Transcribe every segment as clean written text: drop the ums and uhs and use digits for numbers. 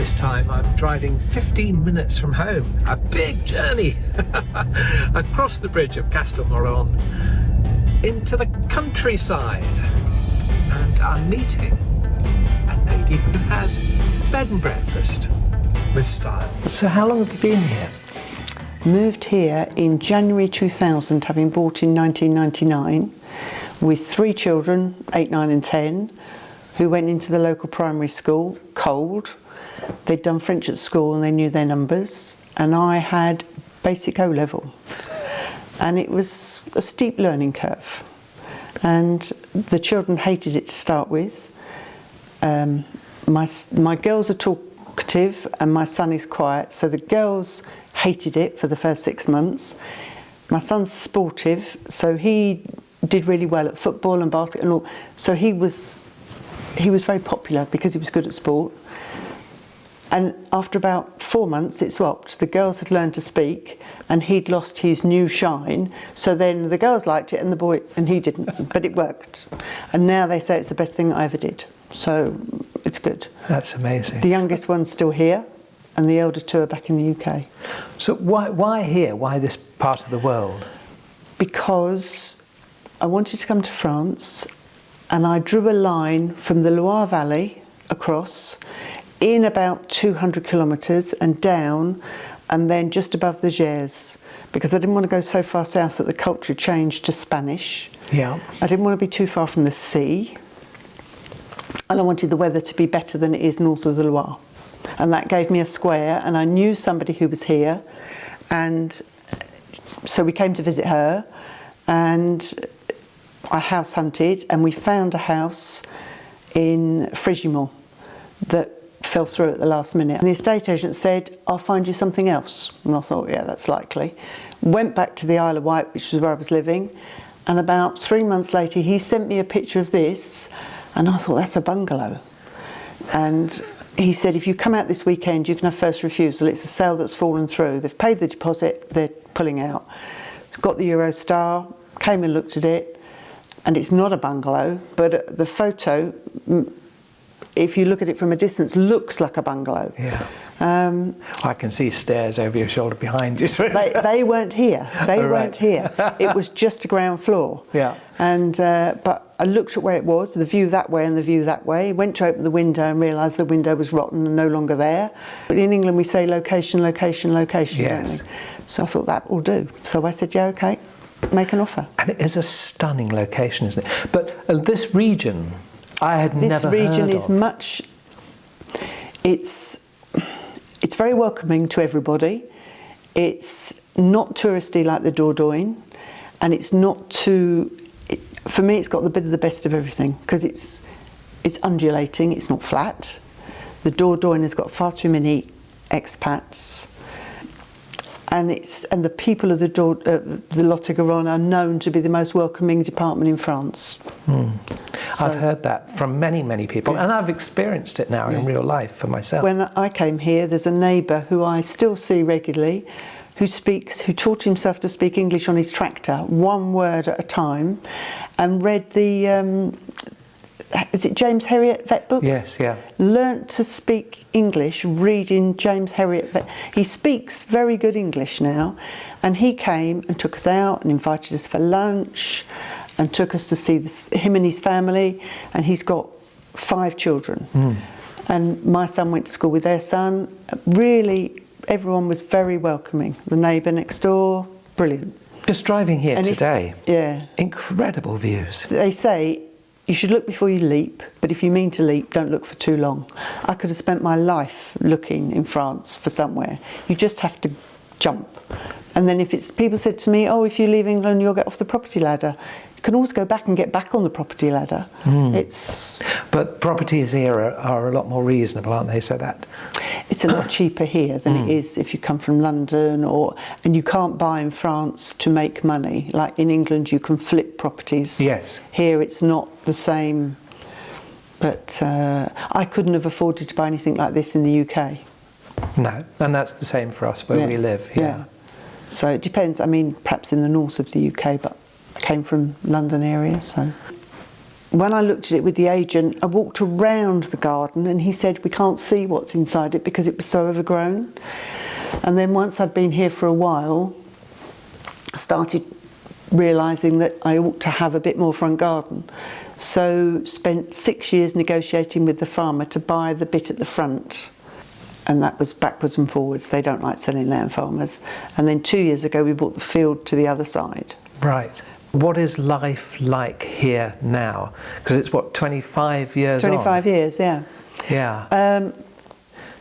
This time I'm driving 15 minutes from home, a big journey across the bridge of Castelmoron into the countryside, and I'm meeting a lady who has bed and breakfast with style. So how long have you been here? Moved here in January 2000, having bought in 1999, with 3 children, 8, 9 and 10, who went into the local primary school, cold. They'd done French at school and they knew their numbers, and I had basic O-level. And it was a steep learning curve. And the children hated it to start with. My girls are talkative and my son is quiet, so the girls hated it for the first 6 months. My son's sportive, so he did really well at football and basketball and all. So he was very popular because he was good at sport. And after about 4 months it swapped. The girls had learned to speak and he'd lost his new shine, so then the girls liked it and he didn't, but it worked. And now they say it's the best thing I ever did, so it's good. That's amazing. The youngest one's still here and the elder 2 are back in the UK. So why here? Why this part of the world? Because I wanted to come to France, and I drew a line from the Loire Valley across in about 200 kilometres and down, and then just above the Gers, because I didn't want to go so far south that the culture changed to Spanish. Yeah. I didn't want to be too far from the sea, and I wanted the weather to be better than it is north of the Loire. And that gave me a square, and I knew somebody who was here, and so we came to visit her, and I house hunted, and we found a house in Frigimont that fell through at the last minute. And the estate agent said, I'll find you something else. And I thought, yeah, that's likely. Went back to the Isle of Wight, which was where I was living, and about 3 months later he sent me a picture of this, and I thought, that's a bungalow. And he said, if you come out this weekend you can have first refusal. It's a sale that's fallen through. They've paid the deposit, they're pulling out. Got the Eurostar, came and looked at it, and it's not a bungalow, but the photo, if you look at it from a distance, looks like a bungalow. Yeah. I can see stairs over your shoulder behind you. They weren't here. They weren't here. It was just a ground floor. Yeah. And but I looked at where it was, the view that way and the view that way. Went to open the window and realised the window was rotten and no longer there. But in England we say location, location, location. Yes. Don't we? So I thought that will do. So I said, yeah, okay, make an offer. And it is a stunning location, isn't it? But this region, I had never heard of. This region is much. It's very welcoming to everybody. It's not touristy like the Dordogne, and it's not too. For me, it's got the bit of the best of everything because it's undulating. It's not flat. The Dordogne has got far too many expats, and the people of the Lot-et-Garonne are known to be the most welcoming department in France. So, I've heard that from many people, yeah. And I've experienced it now in real life for myself. When I came here, there's a neighbour who I still see regularly, who taught himself to speak English on his tractor, 1 word at a time, and read the is it James Herriot vet books? Yes, yeah. Learnt to speak English reading James Herriot vet. He speaks very good English now, and he came and took us out and invited us for lunch and took us to see him and his family, and he's got 5 children. And my son went to school with their son. Really, everyone was very welcoming. The neighbour next door, brilliant. Just driving here today, incredible views. They say you should look before you leap, but if you mean to leap, don't look for too long. I could have spent my life looking in France for somewhere. You just have to jump. And then people said to me, oh, if you leave England, you'll get off the property ladder. You can always go back and get back on the property ladder. But properties here are a lot more reasonable, aren't they? So that it's a lot cheaper here than it is if you come from London, and you can't buy in France to make money. Like in England, you can flip properties. Yes. Here, it's not the same. But I couldn't have afforded to buy anything like this in the UK. No, and that's the same for us where we live. Yeah. So it depends. I mean, perhaps in the north of the UK, but I came from London area, so. when I looked at it with the agent, I walked around the garden and he said we can't see what's inside it because it was so overgrown. And then once I'd been here for a while, I started realising that I ought to have a bit more front garden. So spent 6 years negotiating with the farmer to buy the bit at the front. And that was backwards and forwards. They don't like selling land, farmers. And then 2 years ago we bought the field to the other side. Right. What is life like here now? Because it's, what, 25 years 25 years, yeah. Yeah.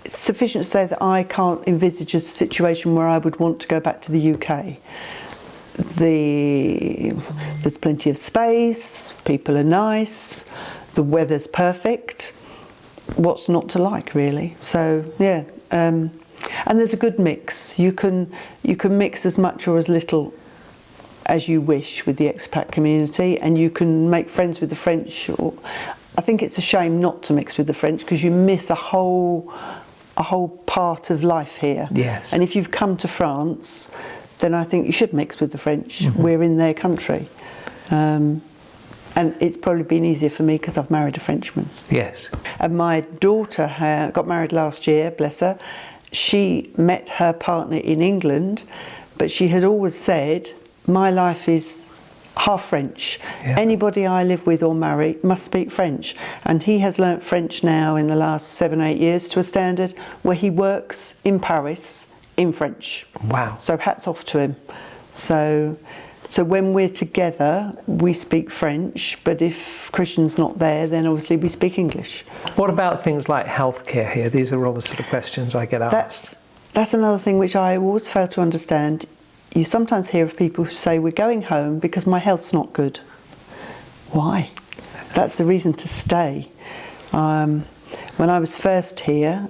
It's sufficient to say that I can't envisage a situation where I would want to go back to the UK. There's plenty of space, people are nice, the weather's perfect. What's not to like, really? So, yeah. And there's a good mix. You can mix as much or as little as you wish with the expat community, and you can make friends with the French. I think it's a shame not to mix with the French because you miss a whole part of life here. Yes. And if you've come to France, then I think you should mix with the French. Mm-hmm. We're in their country. And it's probably been easier for me because I've married a Frenchman. Yes. And my daughter got married last year, bless her. She met her partner in England, but she had always said, my life is half French. Yeah. Anybody I live with or marry must speak French. And he has learnt French now in the last 7-8 years to a standard where he works in Paris in French. Wow. So hats off to him. So when we're together, we speak French, but if Christian's not there, then obviously we speak English. What about things like healthcare here? These are all the sort of questions I get asked. That's another thing which I always fail to understand. You sometimes hear of people who say, we're going home because my health's not good. Why? That's the reason to stay. When I was first here,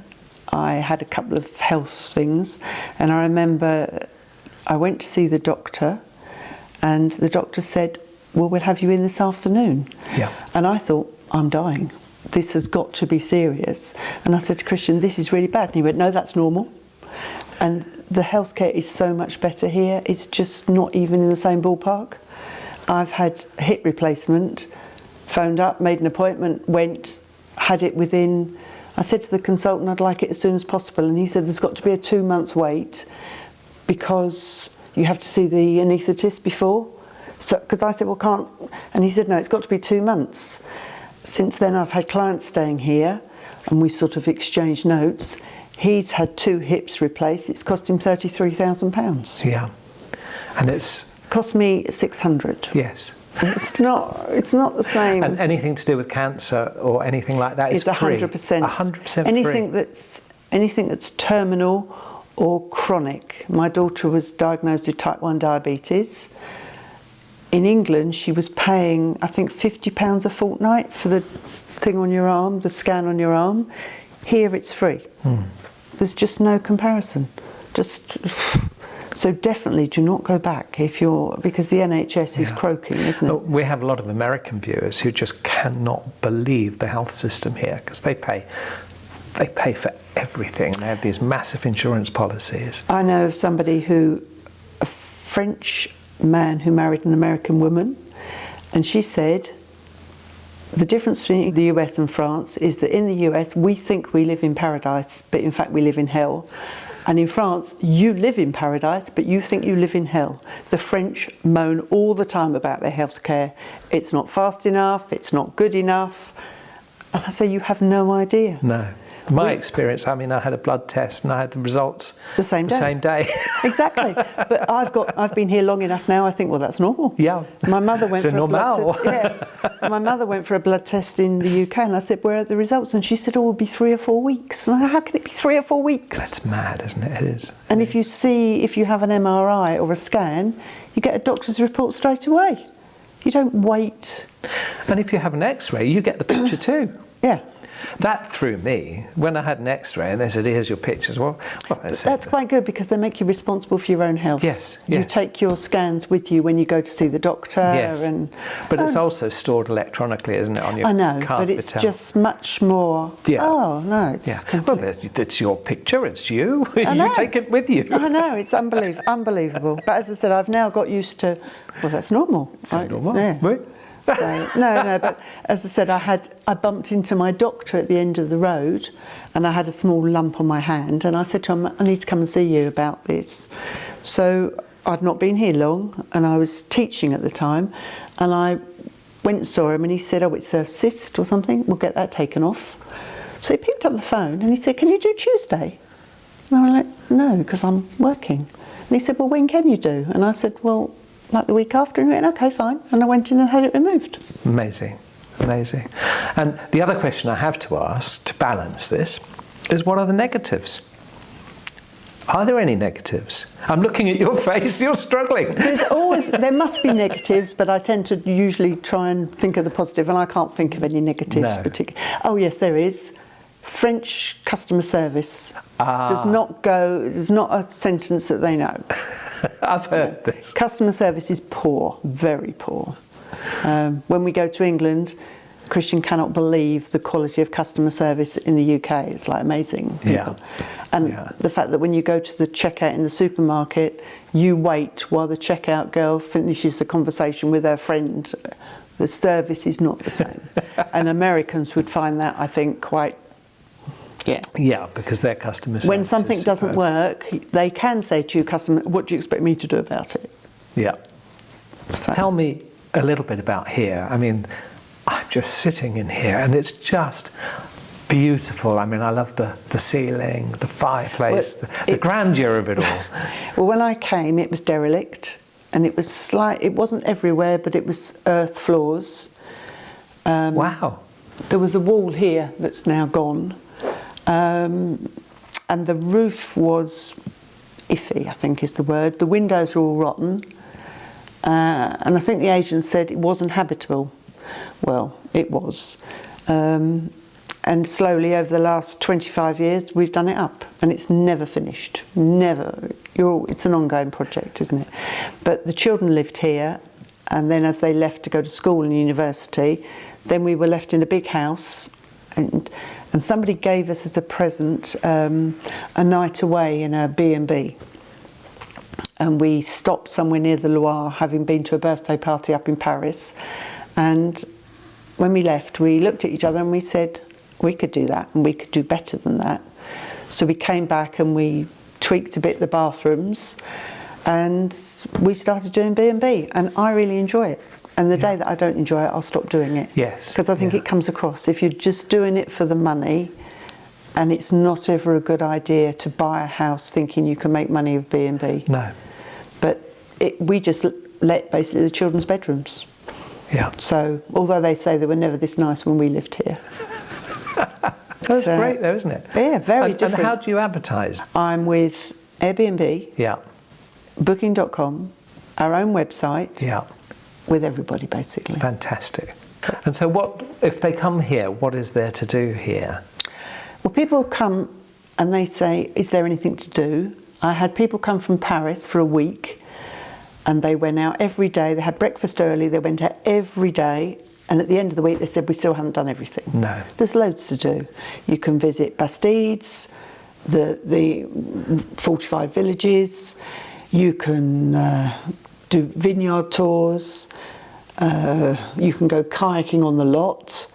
I had a couple of health things, and I remember I went to see the doctor, and the doctor said, well, we'll have you in this afternoon. Yeah. And I thought, I'm dying. This has got to be serious. And I said to Christian, this is really bad. And he went, no, that's normal. And the healthcare is so much better here. It's just not even in the same ballpark. I've had a hip replacement, phoned up, made an appointment, went, had it within, I said to the consultant I'd like it as soon as possible, and he said there's got to be a 2 months wait because you have to see the anaesthetist before. So, because I said, well, can't, and he said, no, it's got to be 2 months. Since then I've had clients staying here and we sort of exchanged notes. He's had 2 hips replaced. It's cost him £33,000. Yeah. And it's cost me 600. Yes. It's not the same. And anything to do with cancer or anything like that is free. 100%. 100% anything free. Anything that's terminal or chronic. My daughter was diagnosed with type 1 diabetes. In England, she was paying, I think, £50 a fortnight for the thing on your arm, the scan on your arm. Here it's free. There's just no comparison. So definitely do not go back because the NHS is croaking, isn't it? We have a lot of American viewers who just cannot believe the health system here because they pay for everything. They have these massive insurance policies. I know of somebody a French man who married an American woman, and she said the difference between the US and France is that in the US we think we live in paradise, but in fact we live in hell. And in France, you live in paradise, but you think you live in hell. The French moan all the time about their healthcare. It's not fast enough, it's not good enough. And I say, you have no idea. No. My experience, I mean, I had a blood test and I had the results the same day. Exactly. But I've been here long enough now, I think, well, that's normal. Yeah. My mother went for a blood test. Yeah. My mother went for a blood test in the UK and I said, where are the results? And she said, oh, it'll be 3 or 4 weeks. And I said, how can it be 3 or 4 weeks? That's mad, isn't it? It is. And if you have an MRI or a scan, you get a doctor's report straight away. You don't wait. And if you have an X-ray, you get the picture too. Yeah. That threw me when I had an X-ray and they said, here's your pictures. Well that's quite good because they make you responsible for your own health. Yes. You take your scans with you when you go to see the doctor. Yes. But it's also stored electronically, isn't it, on your I know, card but it's just much more. Yeah. Oh, no, it's Well, it's your picture, it's you. You take it with you. I know, it's unbelievable. But as I said, I've now got used to, well, that's normal. It's normal. Yeah. Oui. So, no, but as I said, I bumped into my doctor at the end of the road, and I had a small lump on my hand, and I said to him, I need to come and see you about this. So I'd not been here long, and I was teaching at the time, and I went and saw him, and he said, oh, it's a cyst or something, we'll get that taken off. So he picked up the phone and he said, can you do Tuesday? And I was like, no, because I'm working. And he said, well, when can you do? And I said, well, like the week after. And he went, okay, fine. And I went in and had it removed. Amazing, amazing. And the other question I have to ask to balance this is, what are the negatives? Are there any negatives? I'm looking at your face, you're struggling. There must be negatives, but I tend to usually try and think of the positive, and I can't think of any negatives particularly. Oh yes, there is. French customer service there's not a sentence that they know. I've heard this. Customer service is poor, very poor. When we go to England, Christian cannot believe the quality of customer service in the UK. It's like amazing. Yeah. And the fact that when you go to the checkout in the supermarket, you wait while the checkout girl finishes the conversation with her friend. The service is not the same. And Americans would find that, I think, quite, Yeah, because their customer service when something doesn't work, they can say to you, customer, what do you expect me to do about it? Yeah. So. Tell me a little bit about here. I mean, I'm just sitting in here and it's just beautiful. I mean, I love the ceiling, the fireplace, the grandeur of it all. Well, when I came, it was derelict, and it was it wasn't everywhere, but it was earth floors. Wow. There was a wall here that's now gone, and the roof was iffy, I think is the word. The windows were all rotten, and I think the agent said it wasn't habitable. Well, it was. And slowly over the last 25 years, we've done it up, and it's never finished. Never. It's an ongoing project, isn't it? But the children lived here, and then as they left to go to school and university, then we were left in a big house, and somebody gave us as a present a night away in a B&B. And we stopped somewhere near the Loire, having been to a birthday party up in Paris. And when we left, we looked at each other and we said, we could do that, and we could do better than that. So we came back and we tweaked a bit the bathrooms, and we started doing B&B, and I really enjoy it. And the day that I don't enjoy it, I'll stop doing it. Yes. Because I think it comes across. If you're just doing it for the money, and it's not ever a good idea to buy a house thinking you can make money with B&B. No. But we just let basically the children's bedrooms. Yeah. So, although they say they were never this nice when we lived here. That's great though, isn't it? Yeah, very different. And how do you advertise? I'm with Airbnb, Yeah. Booking.com, our own website, Yeah. with everybody basically. Fantastic. And so what, if they come here, what is there to do here? Well, people come and they say, is there anything to do? I had people come from Paris for a week, and they went out every day. They had breakfast early, they went out every day, and at the end of the week they said, we still haven't done everything. No. There's loads to do. You can visit Bastides, the fortified villages, you can do vineyard tours, you can go kayaking on the lot,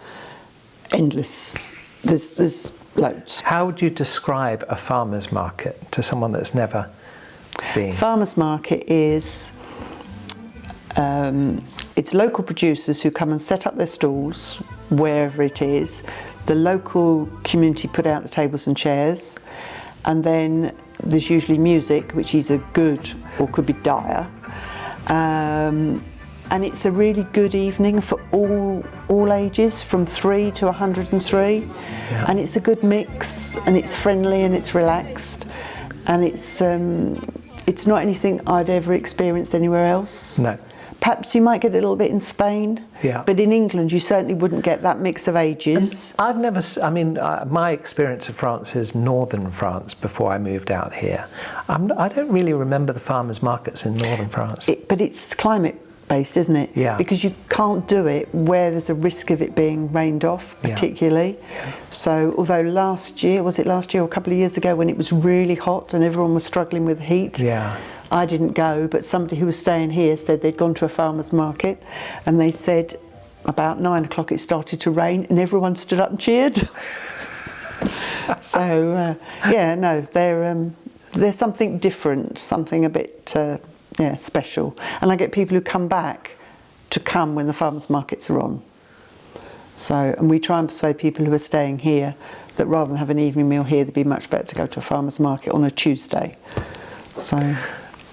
endless. There's loads. How would you describe a farmer's market to someone that's never been? Farmers market is it's local producers who come and set up their stalls wherever it is. The local community put out the tables and chairs, and then there's usually music, which is either good or could be dire. And it's a really good evening for all ages, from 3 to 103. Yeah. And it's a good mix, and it's friendly and it's relaxed, and it's not anything I'd ever experienced anywhere else. No. Perhaps you might get a little bit in Spain, Yeah. but in England you certainly wouldn't get that mix of ages. I've never, my experience of France is northern France before I moved out here. I don't really remember the farmers' markets in northern France. But it's climate-based, isn't it? Yeah. Because you can't do it where there's a risk of it being rained off, particularly. Yeah. So, although last year or a couple of years ago, when it was really hot and everyone was struggling with heat, Yeah. I didn't go, but somebody who was staying here said they'd gone to a farmer's market, and they said about 9 o'clock it started to rain and everyone stood up and cheered. So yeah, no, they're something different, something a bit special. And I get people who come back to come when the farmers markets are on. So, and we try and persuade people who are staying here that rather than have an evening meal here, it'd be much better to go to a farmers market on a Tuesday. So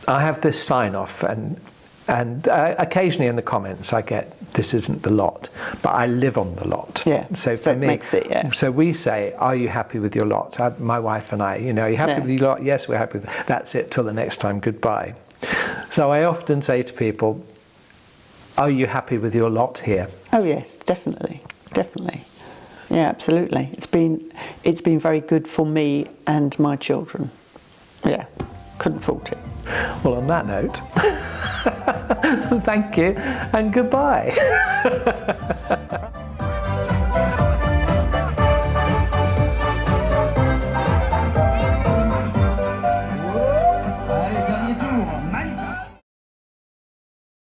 I have this sign off, and occasionally in the comments I get, this isn't the lot, but I live on the lot. Yeah, So for me, makes it, yeah. So we say, are you happy with your lot? My wife and I, are you happy with your lot? Yes, we're happy with it. That's it till the next time, goodbye. So I often say to people, are you happy with your lot here? Oh yes, definitely. Yeah, absolutely. It's been very good for me and my children. Yeah, couldn't fault it. Well, on that note, thank you and goodbye. Allez, dernier tour.